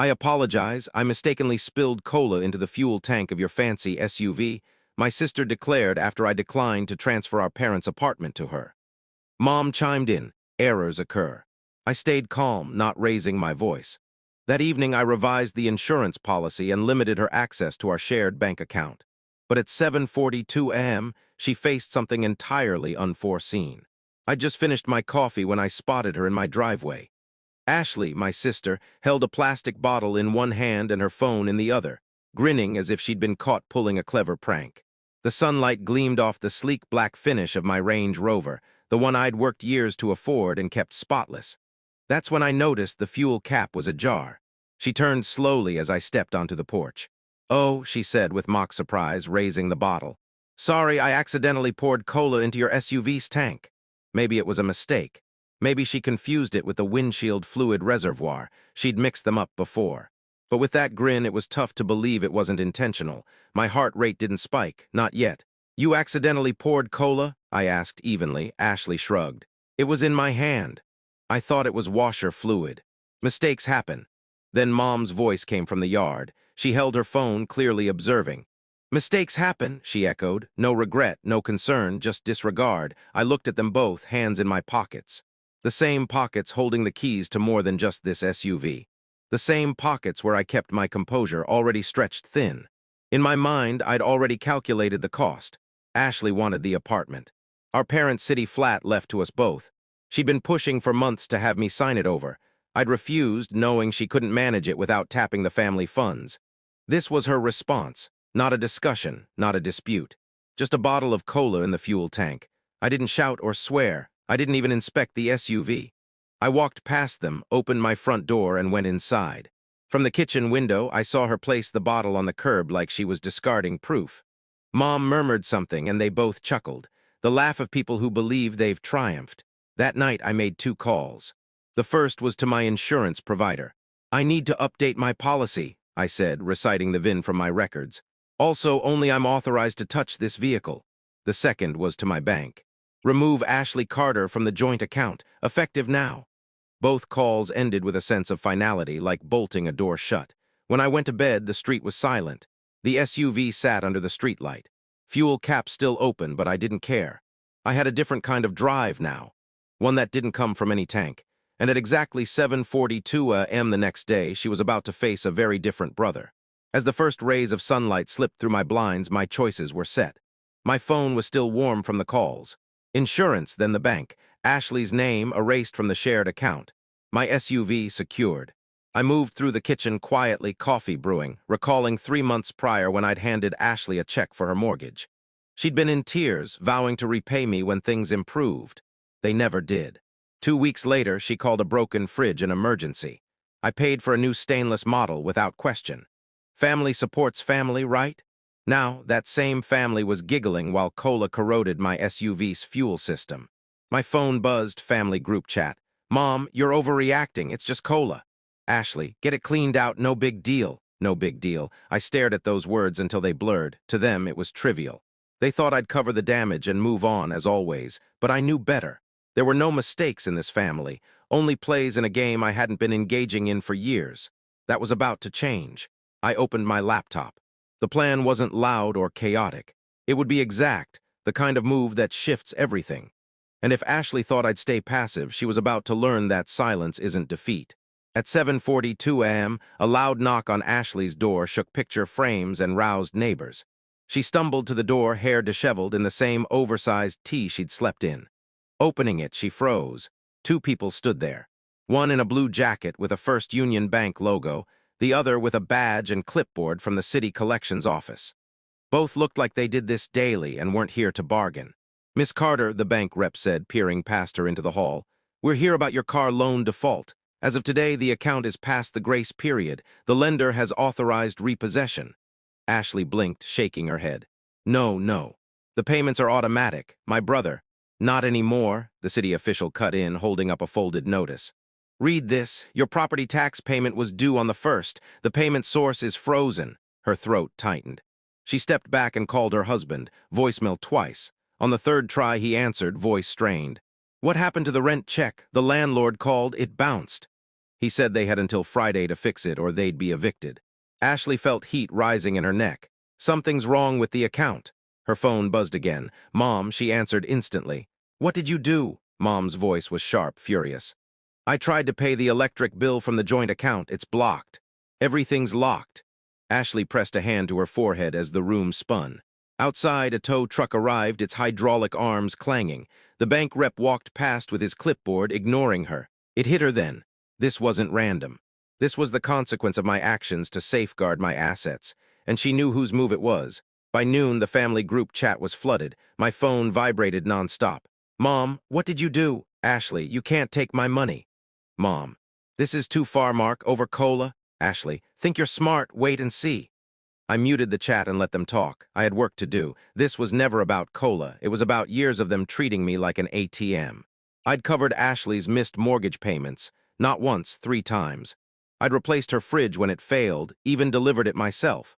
I apologize, I mistakenly spilled cola into the fuel tank of your fancy SUV, my sister declared after I declined to transfer our parents' apartment to her. Mom chimed in. Errors occur. I stayed calm, not raising my voice. That evening, I revised the insurance policy and limited her access to our shared bank account. But at 7:42 a.m., she faced something entirely unforeseen. I'd just finished my coffee when I spotted her in my driveway. Ashley, my sister, held a plastic bottle in one hand and her phone in the other, grinning as if she'd been caught pulling a clever prank. The sunlight gleamed off the sleek black finish of my Range Rover, the one I'd worked years to afford and kept spotless. That's when I noticed the fuel cap was ajar. She turned slowly as I stepped onto the porch. "Oh," she said with mock surprise, raising the bottle. "Sorry, I accidentally poured cola into your SUV's tank." Maybe it was a mistake. Maybe she confused it with the windshield fluid reservoir. She'd mixed them up before. But with that grin, it was tough to believe it wasn't intentional. My heart rate didn't spike, not yet. "You accidentally poured cola?" I asked evenly. Ashley shrugged. "It was in my hand. I thought it was washer fluid. Mistakes happen." Then Mom's voice came from the yard. She held her phone, clearly observing. "Mistakes happen," she echoed. No regret, no concern, just disregard. I looked at them both, hands in my pockets. The same pockets holding the keys to more than just this SUV. The same pockets where I kept my composure, already stretched thin. In my mind, I'd already calculated the cost. Ashley wanted the apartment. Our parents' city flat left to us both. She'd been pushing for months to have me sign it over. I'd refused, knowing she couldn't manage it without tapping the family funds. This was her response. Not a discussion, not a dispute. Just a bottle of cola in the fuel tank. I didn't shout or swear. I didn't even inspect the SUV. I walked past them, opened my front door, and went inside. From the kitchen window, I saw her place the bottle on the curb like she was discarding proof. Mom murmured something, and they both chuckled. The laugh of people who believe they've triumphed. That night, I made 2 calls. The first was to my insurance provider. "I need to update my policy," I said, reciting the VIN from my records. "Also, only I'm authorized to touch this vehicle." The second was to my bank. "Remove Ashley Carter from the joint account, effective now." Both calls ended with a sense of finality, like bolting a door shut. When I went to bed, the street was silent. The SUV sat under the streetlight. Fuel cap still open, but I didn't care. I had a different kind of drive now, one that didn't come from any tank. And at exactly 7:42 a.m. the next day, she was about to face a very different brother. As the first rays of sunlight slipped through my blinds, my choices were set. My phone was still warm from the calls. Insurance, then the bank. Ashley's name erased from the shared account. My SUV secured. I moved through the kitchen quietly, coffee brewing, recalling 3 months prior when I'd handed Ashley a check for her mortgage. She'd been in tears, vowing to repay me when things improved. They never did. 2 weeks later, she called a broken fridge an emergency. I paid for a new stainless model without question. Family supports family, right? Now, that same family was giggling while cola corroded my SUV's fuel system. My phone buzzed, family group chat. "Mom, you're overreacting, it's just cola." Ashley, "Get it cleaned out, no big deal." No big deal. I stared at those words until they blurred. To them, it was trivial. They thought I'd cover the damage and move on, as always, but I knew better. There were no mistakes in this family, only plays in a game I hadn't been engaging in for years. That was about to change. I opened my laptop. The plan wasn't loud or chaotic. It would be exact, the kind of move that shifts everything. And if Ashley thought I'd stay passive, she was about to learn that silence isn't defeat. At 7:42 a.m., a loud knock on Ashley's door shook picture frames and roused neighbors. She stumbled to the door, hair disheveled, in the same oversized tee she'd slept in. Opening it, she froze. 2 people stood there. One in a blue jacket with a First Union Bank logo, the other with a badge and clipboard from the city collections office. Both looked like they did this daily and weren't here to bargain. "Miss Carter," the bank rep said, peering past her into the hall, "we're here about your car loan default. As of today, the account is past the grace period. The lender has authorized repossession." Ashley blinked, shaking her head. "No, no. The payments are automatic. My brother—" "Not anymore," the city official cut in, holding up a folded notice. "Read this. Your property tax payment was due on the 1st. The payment source is frozen." Her throat tightened. She stepped back and called her husband, voicemail twice. On the 3rd try, he answered, voice strained. "What happened to the rent check? The landlord called, it bounced." He said they had until Friday to fix it or they'd be evicted. Ashley felt heat rising in her neck. Something's wrong with the account. Her phone buzzed again. Mom, she answered instantly. What did you do? Mom's voice was sharp, furious. I tried to pay the electric bill from the joint account. It's blocked. Everything's locked. Ashley pressed a hand to her forehead as the room spun. Outside, a tow truck arrived, its hydraulic arms clanging. The bank rep walked past with his clipboard, ignoring her. It hit her then. This wasn't random. This was the consequence of my actions to safeguard my assets, and she knew whose move it was. By noon, the family group chat was flooded. My phone vibrated nonstop. Mom, what did you do? Ashley, you can't take my money. Mom, this is too far, Mark, over cola. Ashley, think you're smart, wait and see. I muted the chat and let them talk. I had work to do. This was never about cola. It was about years of them treating me like an ATM. I'd covered Ashley's missed mortgage payments, not once, 3 times. I'd replaced her fridge when it failed, even delivered it myself.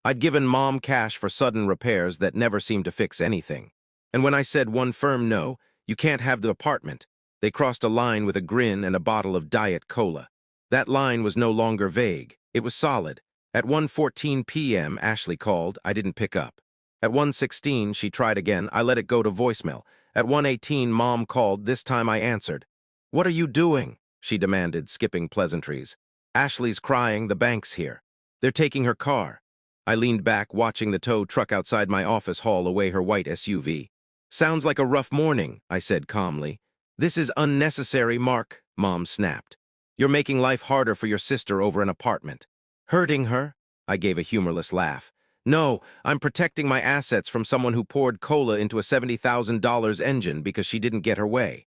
I'd given Mom cash for sudden repairs that never seemed to fix anything. And when I said one firm no, you can't have the apartment, they crossed a line with a grin and a bottle of Diet Cola. That line was no longer vague. It was solid. At 1:14 p.m., Ashley called. I didn't pick up. At 1:16, she tried again. I let it go to voicemail. At 1:18, Mom called. This time I answered. What are you doing? She demanded, skipping pleasantries. Ashley's crying. The bank's here. They're taking her car. I leaned back, watching the tow truck outside my office haul away her white SUV. Sounds like a rough morning, I said calmly. This is unnecessary, Mark, Mom snapped. You're making life harder for your sister over an apartment. Hurting her? I gave a humorless laugh. No, I'm protecting my assets from someone who poured cola into a $70,000 engine because she didn't get her way.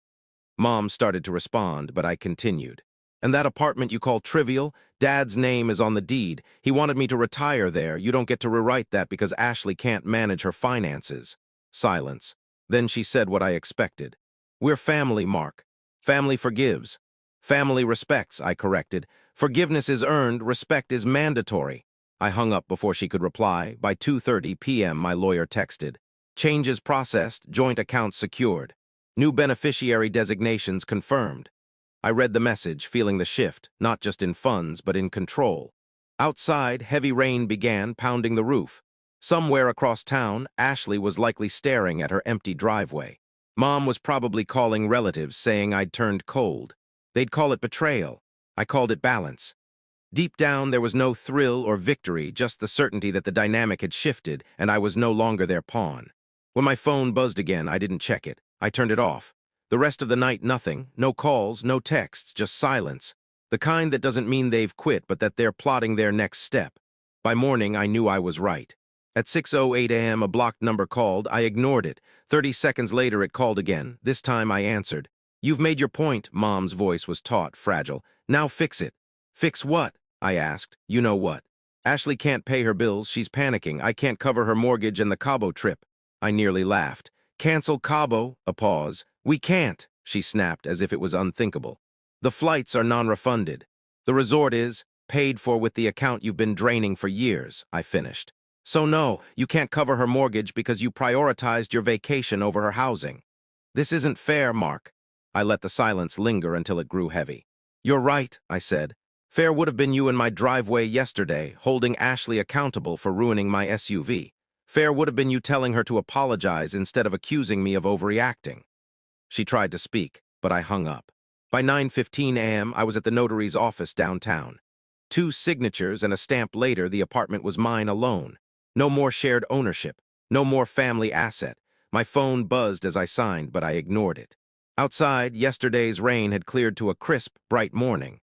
Mom started to respond, but I continued. And that apartment you call trivial? Dad's name is on the deed. He wanted me to retire there. You don't get to rewrite that because Ashley can't manage her finances. Silence. Then she said what I expected. We're family, Mark. Family forgives. Family respects, I corrected. Forgiveness is earned, respect is mandatory. I hung up before she could reply. By 2:30 p.m., my lawyer texted. Changes processed, joint accounts secured. New beneficiary designations confirmed. I read the message, feeling the shift, not just in funds, but in control. Outside, heavy rain began, pounding the roof. Somewhere across town, Ashley was likely staring at her empty driveway. Mom was probably calling relatives, saying I'd turned cold. They'd call it betrayal. I called it balance. Deep down, there was no thrill or victory, just the certainty that the dynamic had shifted and I was no longer their pawn. When my phone buzzed again, I didn't check it. I turned it off. The rest of the night, nothing. No calls, no texts, just silence. The kind that doesn't mean they've quit, but that they're plotting their next step. By morning, I knew I was right. At 6:08 a.m., a blocked number called. I ignored it. 30 seconds later, it called again. This time, I answered. You've made your point, Mom's voice was taut, fragile. Now fix it. Fix what? I asked. You know what. Ashley can't pay her bills. She's panicking. I can't cover her mortgage and the Cabo trip. I nearly laughed. Cancel Cabo. A pause. We can't, she snapped as if it was unthinkable. The flights are non-refunded. The resort is paid for with the account you've been draining for years, I finished. So no, you can't cover her mortgage because you prioritized your vacation over her housing. This isn't fair, Mark. I let the silence linger until it grew heavy. You're right, I said. Fair would have been you in my driveway yesterday, holding Ashley accountable for ruining my SUV. Fair would have been you telling her to apologize instead of accusing me of overreacting. She tried to speak, but I hung up. By 9:15 a.m., I was at the notary's office downtown. 2 signatures and a stamp later, the apartment was mine alone. No more shared ownership, no more family asset. My phone buzzed as I signed, but I ignored it. Outside, yesterday's rain had cleared to a crisp, bright morning.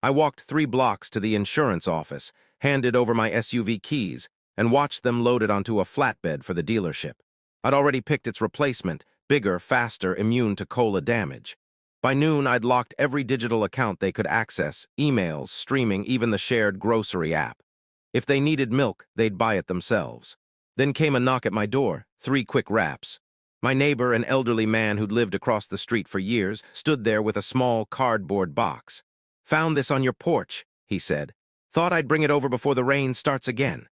I walked 3 blocks to the insurance office, handed over my SUV keys, and watched them loaded onto a flatbed for the dealership. I'd already picked its replacement, bigger, faster, immune to cola damage. By noon, I'd locked every digital account they could access, emails, streaming, even the shared grocery app. If they needed milk, they'd buy it themselves. Then came a knock at my door, 3 quick raps. My neighbor, an elderly man who'd lived across the street for years, stood there with a small cardboard box. Found this on your porch, he said. Thought I'd bring it over before the rain starts again.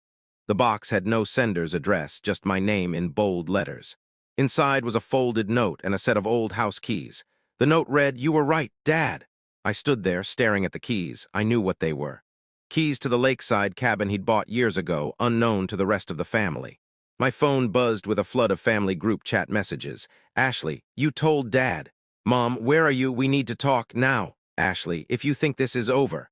The box had no sender's address, just my name in bold letters. Inside was a folded note and a set of old house keys. The note read, "You were right, Dad." I stood there, staring at the keys. I knew what they were. Keys to the lakeside cabin he'd bought years ago, unknown to the rest of the family. My phone buzzed with a flood of family group chat messages. Ashley, you told Dad. Mom, where are you? We need to talk now. Ashley, if you think this is over.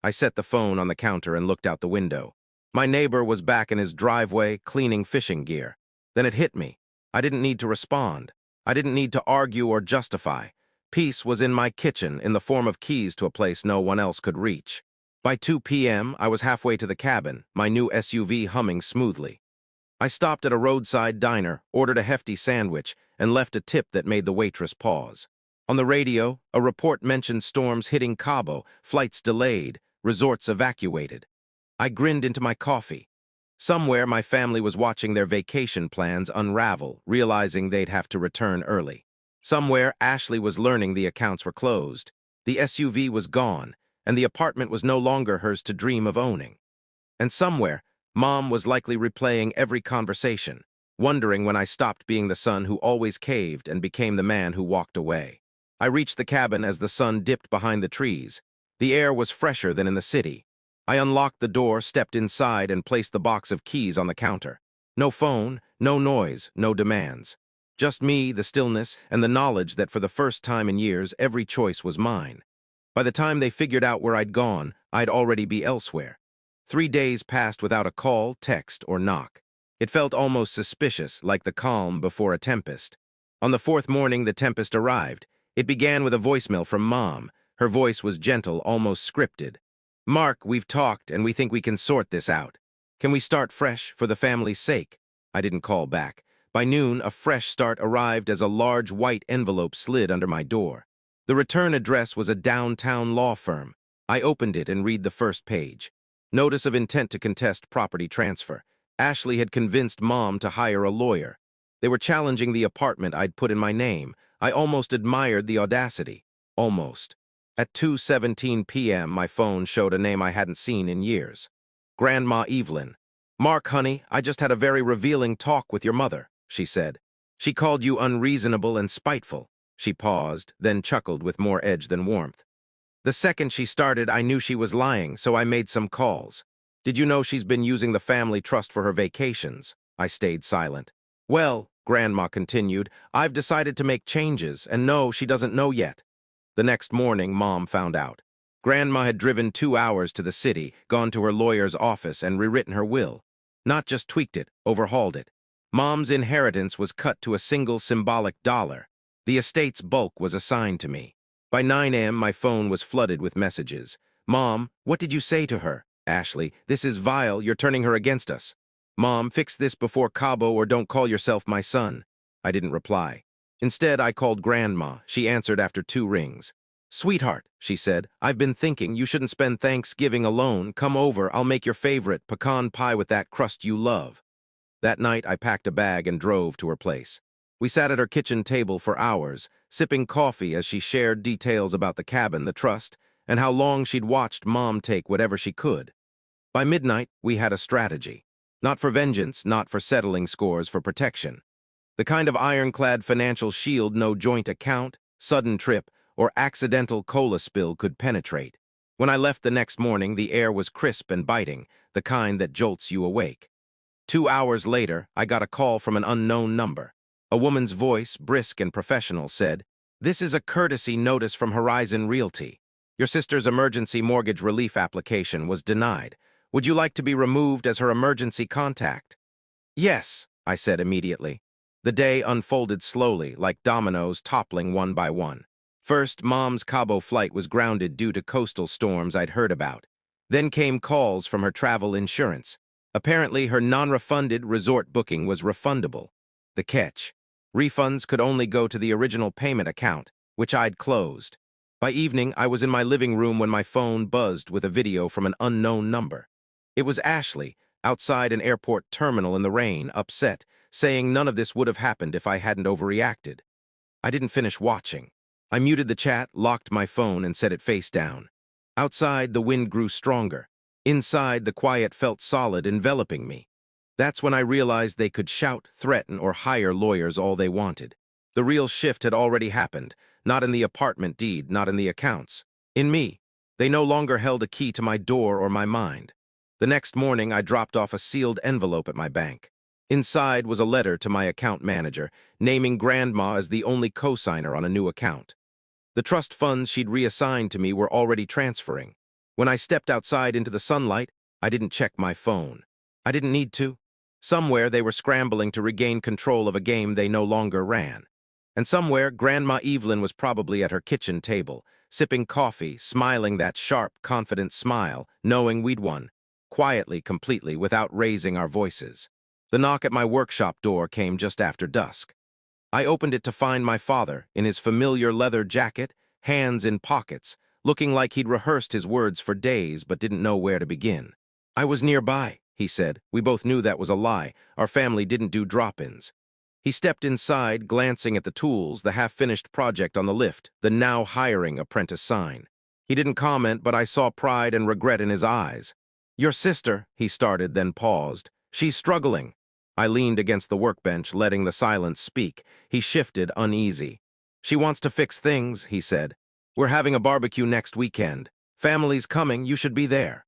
I set the phone on the counter and looked out the window. My neighbor was back in his driveway, cleaning fishing gear. Then it hit me. I didn't need to respond. I didn't need to argue or justify. Peace was in my kitchen in the form of keys to a place no one else could reach. By 2 p.m., I was halfway to the cabin, my new SUV humming smoothly. I stopped at a roadside diner, ordered a hefty sandwich, and left a tip that made the waitress pause. On the radio, a report mentioned storms hitting Cabo, flights delayed, resorts evacuated. I grinned into my coffee. Somewhere, my family was watching their vacation plans unravel, realizing they'd have to return early. Somewhere, Ashley was learning the accounts were closed. The SUV was gone, and the apartment was no longer hers to dream of owning. And somewhere, Mom was likely replaying every conversation, wondering when I stopped being the son who always caved and became the man who walked away. I reached the cabin as the sun dipped behind the trees. The air was fresher than in the city. I unlocked the door, stepped inside, and placed the box of keys on the counter. No phone, no noise, no demands. Just me, the stillness, and the knowledge that for the first time in years, every choice was mine. By the time they figured out where I'd gone, I'd already be elsewhere. 3 days passed without a call, text, or knock. It felt almost suspicious, like the calm before a tempest. On the 4th morning, the tempest arrived. It began with a voicemail from Mom. Her voice was gentle, almost scripted. Mark, we've talked, and we think we can sort this out. Can we start fresh, for the family's sake? I didn't call back. By noon, a fresh start arrived as a large white envelope slid under my door. The return address was a downtown law firm. I opened it and read the first page. Notice of intent to contest property transfer. Ashley had convinced Mom to hire a lawyer. They were challenging the apartment I'd put in my name. I almost admired the audacity. Almost. At 2:17 p.m., my phone showed a name I hadn't seen in years. Grandma Evelyn. Mark, honey, I just had a very revealing talk with your mother, she said. She called you unreasonable and spiteful. She paused, then chuckled with more edge than warmth. The second she started, I knew she was lying, so I made some calls. Did you know she's been using the family trust for her vacations? I stayed silent. Well, Grandma continued, I've decided to make changes, and no, she doesn't know yet. The next morning, Mom found out. Grandma had driven 2 hours to the city, gone to her lawyer's office, and rewritten her will. Not just tweaked it, overhauled it. Mom's inheritance was cut to a single symbolic dollar. The estate's bulk was assigned to me. By 9 a.m., my phone was flooded with messages. Mom, what did you say to her? Ashley, this is vile, you're turning her against us. Mom, fix this before Cabo or don't call yourself my son. I didn't reply. Instead, I called Grandma. She answered after 2 rings. Sweetheart, she said, I've been thinking you shouldn't spend Thanksgiving alone. Come over, I'll make your favorite pecan pie with that crust you love. That night, I packed a bag and drove to her place. We sat at her kitchen table for hours, sipping coffee as she shared details about the cabin, the trust, and how long she'd watched Mom take whatever she could. By midnight, we had a strategy. Not for vengeance, not for settling scores, for protection. The kind of ironclad financial shield no joint account, sudden trip, or accidental cola spill could penetrate. When I left the next morning, the air was crisp and biting, the kind that jolts you awake. 2 hours later, I got a call from an unknown number. A woman's voice, brisk and professional, said, This is a courtesy notice from Horizon Realty. Your sister's emergency mortgage relief application was denied. Would you like to be removed as her emergency contact? Yes, I said immediately. The day unfolded slowly, like dominoes toppling one by one. First, Mom's Cabo flight was grounded due to coastal storms I'd heard about. Then came calls from her travel insurance. Apparently, her non-refunded resort booking was refundable. The catch. Refunds could only go to the original payment account, which I'd closed. By evening, I was in my living room when my phone buzzed with a video from an unknown number. It was Ashley, outside an airport terminal in the rain, upset, saying none of this would have happened if I hadn't overreacted. I didn't finish watching. I muted the chat, locked my phone, and set it face down. Outside, the wind grew stronger. Inside, the quiet felt solid, enveloping me. That's when I realized they could shout, threaten, or hire lawyers all they wanted. The real shift had already happened, not in the apartment deed, not in the accounts. In me, they no longer held a key to my door or my mind. The next morning, I dropped off a sealed envelope at my bank. Inside was a letter to my account manager, naming Grandma as the only co-signer on a new account. The trust funds she'd reassigned to me were already transferring. When I stepped outside into the sunlight, I didn't check my phone. I didn't need to. Somewhere they were scrambling to regain control of a game they no longer ran. And somewhere Grandma Evelyn was probably at her kitchen table, sipping coffee, smiling that sharp, confident smile, knowing we'd won, quietly, completely, without raising our voices. The knock at my workshop door came just after dusk. I opened it to find my father, in his familiar leather jacket, hands in pockets, looking like he'd rehearsed his words for days but didn't know where to begin. "I was nearby," he said. We both knew that was a lie. Our family didn't do drop-ins. He stepped inside, glancing at the tools, the half-finished project on the lift, the now hiring apprentice sign. He didn't comment, but I saw pride and regret in his eyes. "Your sister," he started, then paused. "She's struggling." I leaned against the workbench, letting the silence speak. He shifted, uneasy. "She wants to fix things," he said. "We're having a barbecue next weekend. Family's coming, you should be there."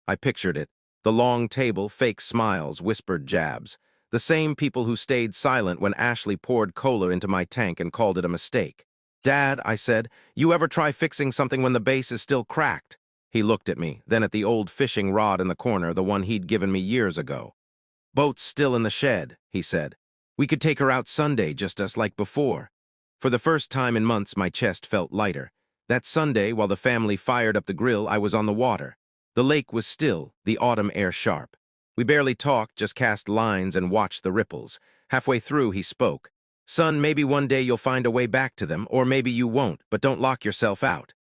I pictured it. The long table, fake smiles, whispered jabs. The same people who stayed silent when Ashley poured cola into my tank and called it a mistake. "Dad," I said, "you ever try fixing something when the base is still cracked?" He looked at me, then at the old fishing rod in the corner, the one he'd given me years ago. "Boat's still in the shed," he said. "We could take her out Sunday, just us like before." For the first time in months, my chest felt lighter. That Sunday, while the family fired up the grill, I was on the water. The lake was still, the autumn air sharp. We barely talked, just cast lines and watched the ripples. Halfway through, he spoke. "Son, maybe one day you'll find a way back to them, or maybe you won't, but don't lock yourself out."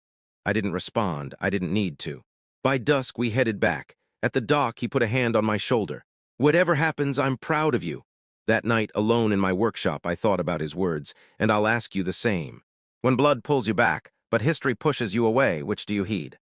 I didn't respond. I didn't need to. By dusk, we headed back. At the dock, he put a hand on my shoulder. "Whatever happens, I'm proud of you." That night, alone in my workshop, I thought about his words, and I'll ask you the same. When blood pulls you back, but history pushes you away, which do you heed?